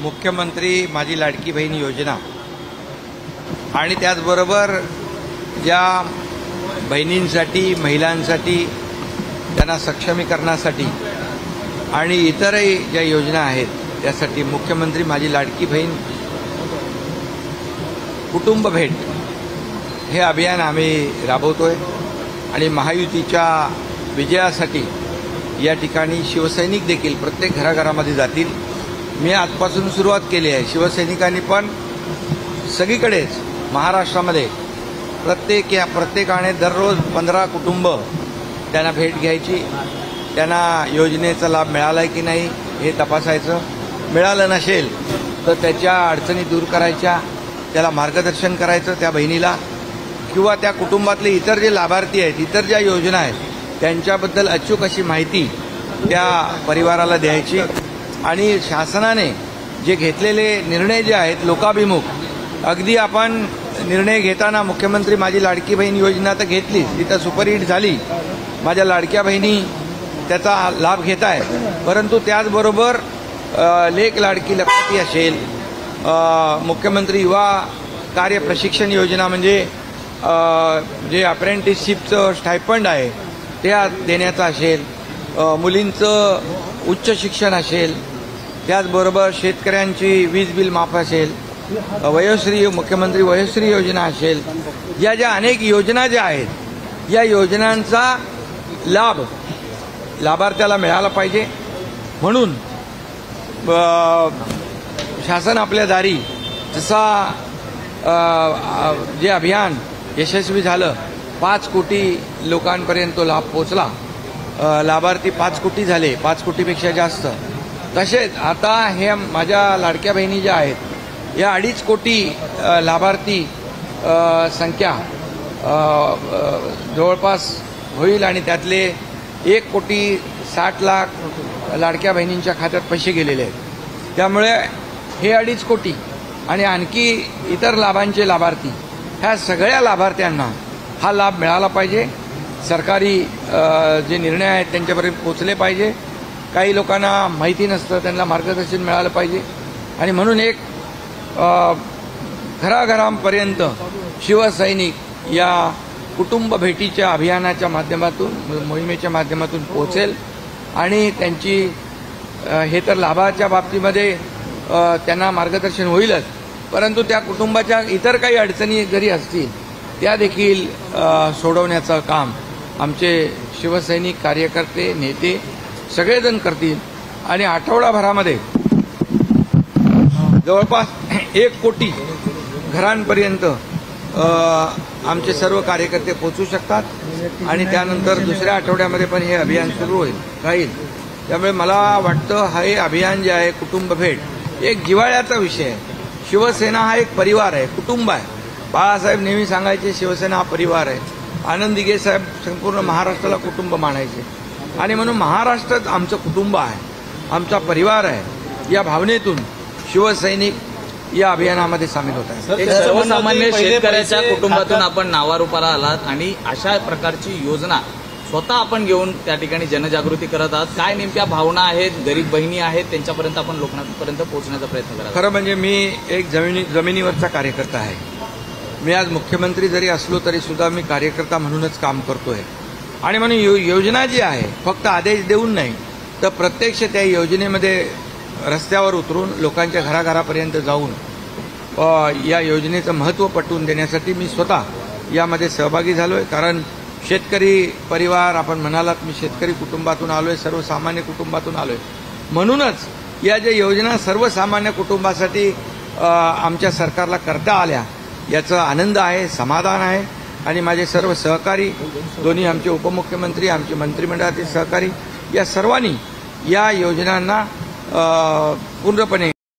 मुख्यमंत्री माझी लाडकी बहीण योजना आणि त्याचबरोबर ज्या बहिणींसाठी महिलांसाठी त्यांना सक्षमीकरणासाठी आणि इतरही ज्या योजना आहेत त्यासाठी मुख्यमंत्री माझी लाडकी बहीण कुटुंब भेट हे अभियान आम्ही राबवतोय आणि महायुतीच्या विजयासाठी या ठिकाणी शिवसैनिक देखील प्रत्येक घराघरामध्ये जातील। मी आजपासून सुरुवात केली आहे। शिवसैनिकांनी पण सगळीकडेच महाराष्ट्रामध्ये प्रत्येकाने दररोज 15 कुटुंब त्यांना भेट घ्यायची, त्यांना योजनेचा लाभ मिळाला आहे की नाही हे तपासायचं, मिळालं नसेल तर त्याच्या अडचणी दूर करायच्या, त्याला मार्गदर्शन करायचं त्या बहिणीला किंवा त्या कुटुंबातले इतर जे लाभार्थी आहेत, इतर ज्या योजना आहेत त्यांच्याबद्दल अचूक अशी माहिती त्या परिवाराला द्यायची आणि शासनाने जे घेतलेले निर्णय जे आहेत लोकाभिमुख, अगदी आपण निर्णय घेताना मुख्यमंत्री माझी लाडकी बहीण योजना तर घेतली, तिथं सुपरहिट झाली, माझ्या लाडक्या बहिणी त्याचा लाभ घेत आहेत, परंतु त्याचबरोबर लेक लाडकी लखपती असेल, मुख्यमंत्री युवा कार्य प्रशिक्षण योजना म्हणजे जे अप्रेंटिसशिपचं स्टायफंड आहे ते देण्याचं असेल, मुलींचं उच्च शिक्षण असेल, त्याचबरोबर शेतकऱ्यांची वीज बिल माफ असेल, वयोश्री मुख्यमंत्री वयोश्री योजना असेल, या ज्या अनेक योजना ज्या आहेत या योजनांचा लाभ लाभार्थ्याला मिळाला पाहिजे। म्हणून शासन आपल्या दारी जसा जे अभियान यशस्वी झालं, 5 कोटी लोकांपर्यंत तो लाभ पोचला, लाभार्थी 5 कोटी झाले, 5 कोटीपेक्षा जास्त। तसेच आता हे माझ्या लाडक्या बहिणी ज्या आहेत या 2.5 कोटी लाभार्थी संख्या जवळपास होईल आणि त्यातले 1,60,00,000 लाडक्या बहिणींच्या खात्यात पैसे गेलेले आहेत। त्यामुळे हे 2.5 कोटी आणि आणखी इतर लाभांचे लाभार्थी, ह्या सगळ्या लाभार्थ्यांना हा लाभ मिळाला पाहिजे। सरकारी जे निर्णय आहेत त्यांच्यापर्यंत पोहोचले पाहिजे। काही लोकांना माहिती नसतं, त्यांना मार्गदर्शन मिळालं पाहिजे आणि म्हणून एक घराघरांपर्यंत शिवसैनिक या कुटुंब भेटीच्या अभियानाच्या माध्यमातून, मोहिमेच्या माध्यमातून पोहोचेल आणि त्यांची हे तर लाभाच्या बाबतीमध्ये त्यांना मार्गदर्शन होईलच, परंतु त्या कुटुंबाच्या इतर काही अडचणी जरी असतील त्या देखील सोडवण्याचं काम आमचे शिवसैनिक कार्यकर्ते नेते सगळेजण करतील आणि आठवडाभरामध्ये जवळपास 1 कोटी घरांपर्यंत आमचे सर्व कार्यकर्ते पोहोचू शकतात आणि त्यानंतर दुसऱ्या आठवड्यामध्ये पण हे अभियान सुरू राहील। त्यामुळे मला वाटतं हे अभियान जे आहे कुटुंब भेट एक जिव्हाळ्याचा विषय आहे। शिवसेना हा एक परिवार आहे, कुटुंब आहे। बाळासाहेब नेहमी सांगायचे शिवसेना हा परिवार आहे। आनंद दिघे साहेब संपूर्ण महाराष्ट्राला कुटुंब मानायचे आणि म्हणून महाराष्ट्र आमचं कुटुंब आहे, आमचा परिवार आहे। या भावनेतून शिवसैनिक या अभियानामध्ये सामील होत आहे। एक सर्वसामान्य शेतकऱ्याच्या कुटुंबातून आपण नावारूपाला आलात आणि अशा प्रकारची योजना स्वतः आपण घेऊन त्या ठिकाणी जनजागृती करत आहात। काय नेमक्या भावना आहेत, गरीब बहिणी आहेत, त्यांच्यापर्यंत आपण लोकांपर्यंत पोहोचण्याचा प्रयत्न करत? खरं म्हणजे मी एक जमिनीवरचा कार्यकर्ता आहे। मी आज मुख्यमंत्री जरी असलो तरी सुद्धा मी कार्यकर्ता म्हणूनच काम करतोय आणि म्हणून योजना जी आहे फक्त आदेश देऊन नाही तर प्रत्यक्ष त्या योजनेमध्ये रस्त्यावर उतरून लोकांच्या घराघरापर्यंत जाऊन या योजनेचं महत्त्व पटवून देण्यासाठी मी स्वतः यामध्ये सहभागी झालोय। कारण शेतकरी परिवार आपण म्हणालात, मी शेतकरी कुटुंबातून आलोय, सर्वसामान्य कुटुंबातून आलोय, म्हणूनच या ज्या योजना सर्वसामान्य कुटुंबासाठी आमच्या सरकारला करता आल्या याचा आनंद आहे, समाधान आहे आणि माझे सर्व सहकारी, दोन्ही आमचे उपमुख्यमंत्री, आमचे मंत्रिमंडळातील सहकारी या सर्वांनी या योजनांना पूर्णपणे